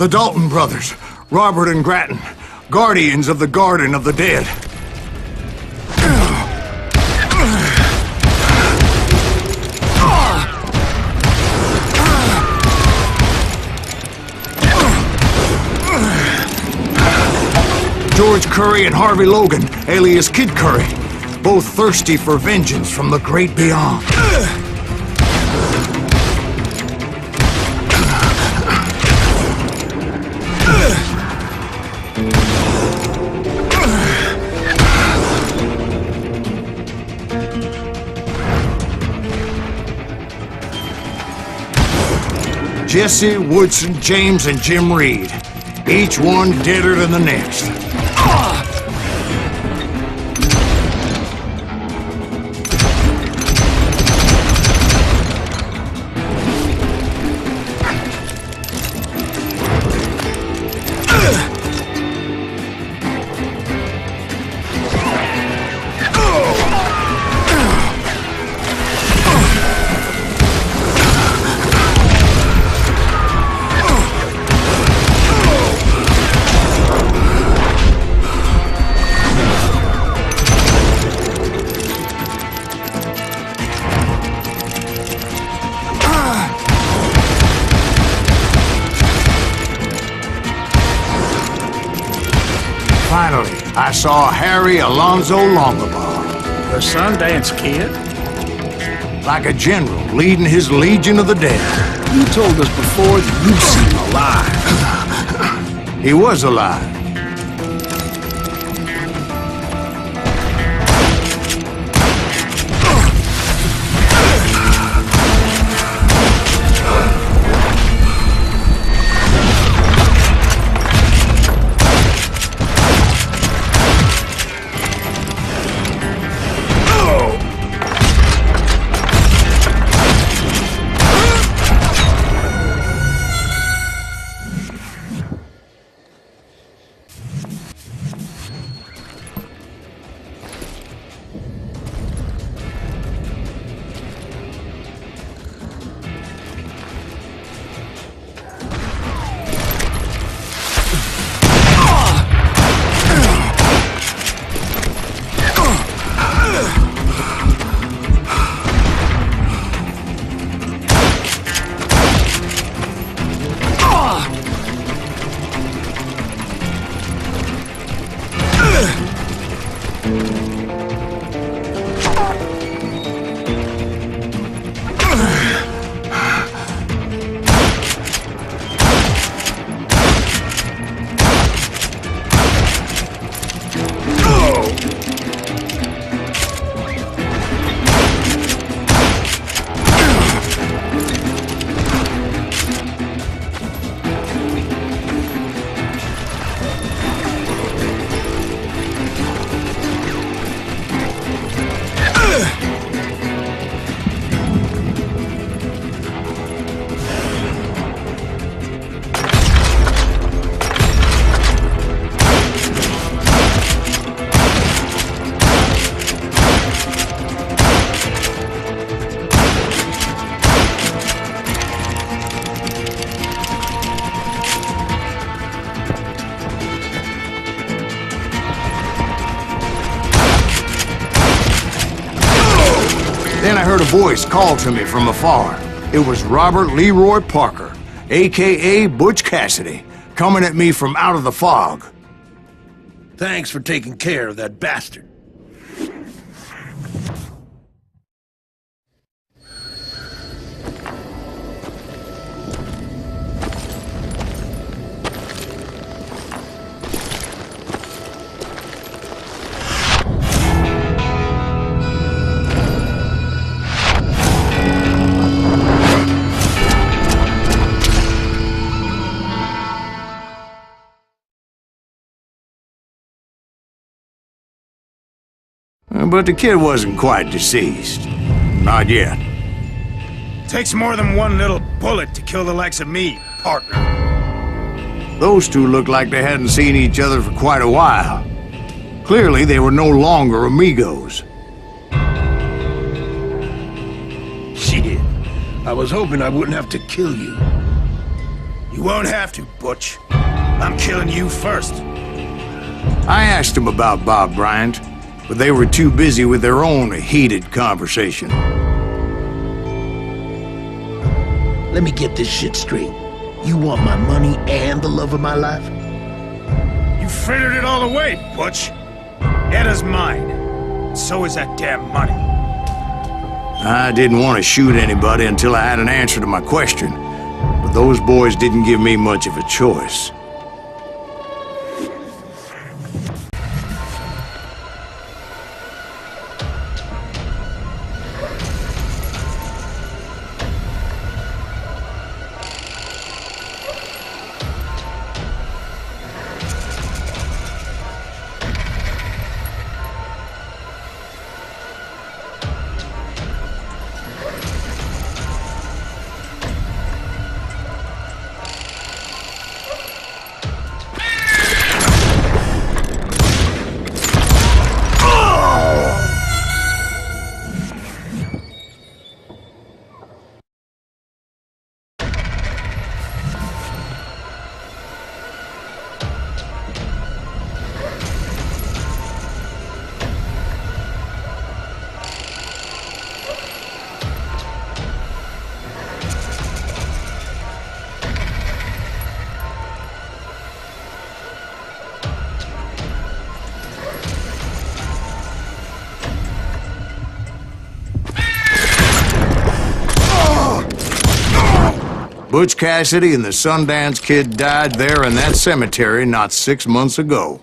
The Dalton brothers, Robert and Grattan, guardians of the Garden of the Dead. George Curry and Harvey Logan, alias Kid Curry, both thirsty for vengeance from the great beyond. Jesse, Woodson, James, and Jim Reed. Each one deader than the next. Finally, I saw Harry Alonzo Longabaugh. The Sundance Kid? Like a general leading his legion of the dead. You told us before that you seem alive. He was alive. Then I heard a voice call to me from afar. It was Robert Leroy Parker, a.k.a. Butch Cassidy, coming at me from out of the fog. Thanks for taking care of that bastard. But the kid wasn't quite deceased. Not yet. Takes more than one little bullet to kill the likes of me, partner. Those two looked like they hadn't seen each other for quite a while. Clearly, they were no longer amigos. Shit. I was hoping I wouldn't have to kill you. You won't have to, Butch. I'm killing you first. I asked them about Bob Bryant, but they were too busy with their own heated conversation. Let me get this shit straight. You want my money and the love of my life? You frittered it all away, Butch. Etta's mine. So is that damn money. I didn't want to shoot anybody until I had an answer to my question, but those boys didn't give me much of a choice. Butch Cassidy and the Sundance Kid died there in that cemetery not 6 months ago.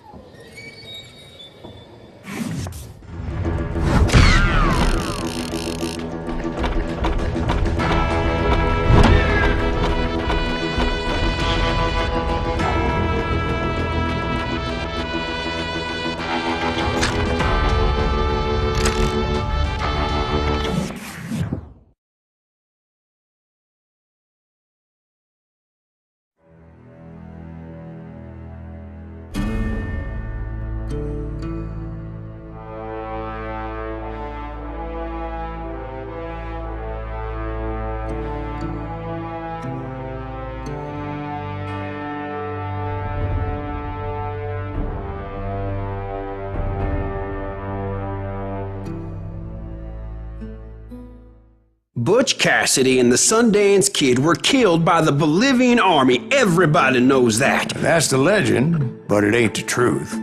Butch Cassidy and the Sundance Kid were killed by the Bolivian army. Everybody knows that. That's the legend, but it ain't the truth.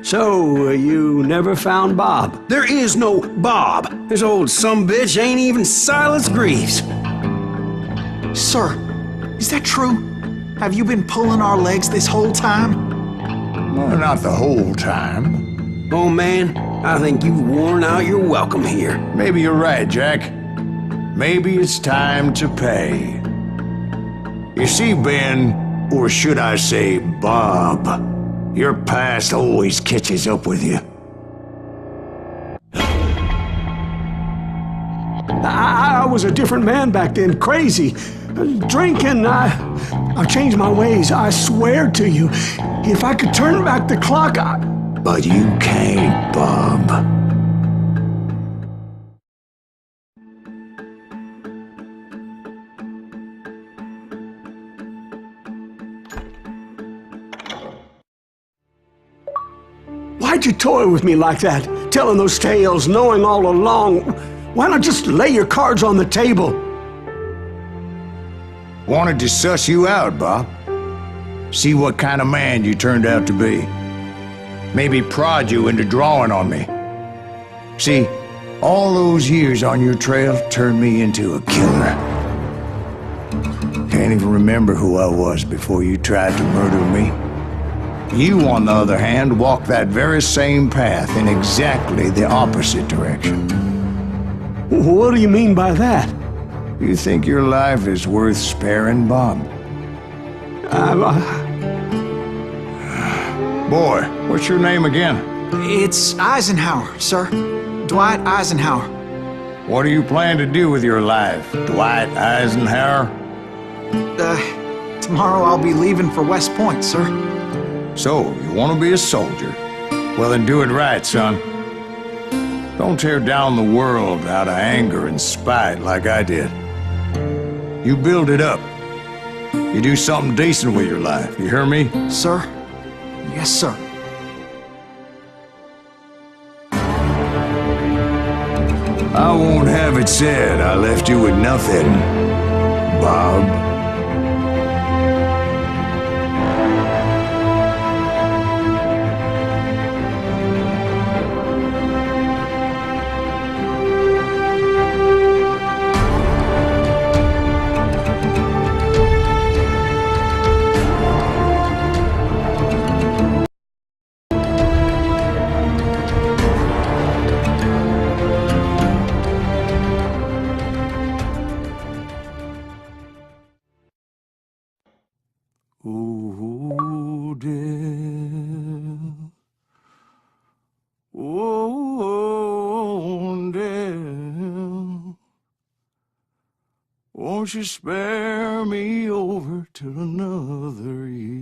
So, you never found Bob? There is no Bob. This old sumbitch ain't even Silas Greaves. Sir, is that true? Have you been pulling our legs this whole time? Well, not the whole time. Oh man, I think you've worn out your welcome here. Maybe you're right, Jack. Maybe it's time to pay. You see, Ben, or should I say Bob, your past always catches up with you. I was a different man back then, crazy. Drinking, I've changed my ways, I swear to you. If I could turn back the clock, But you can't, Bob. Why'd you toy with me like that? Telling those tales, knowing all along. Why not just lay your cards on the table? Wanted to suss you out, Bob. See what kind of man you turned out to be. Maybe prod you into drawing on me. See, all those years on your trail turned me into a killer. Can't even remember who I was before you tried to murder me. You, on the other hand, walked that very same path in exactly the opposite direction. What do you mean by that? You think your life is worth sparing, Bob? Boy, what's your name again? It's Eisenhower, sir. Dwight Eisenhower. What do you plan to do with your life, Dwight Eisenhower? Tomorrow I'll be leaving for West Point, sir. So, you want to be a soldier? Well, then do it right, son. Don't tear down the world out of anger and spite like I did. You build it up. You do something decent with your life, you hear me? Sir? Yes, sir. I won't have it said I left you with nothing, Bob. Oh, dear. Oh, dear. Won't you spare me over till another year?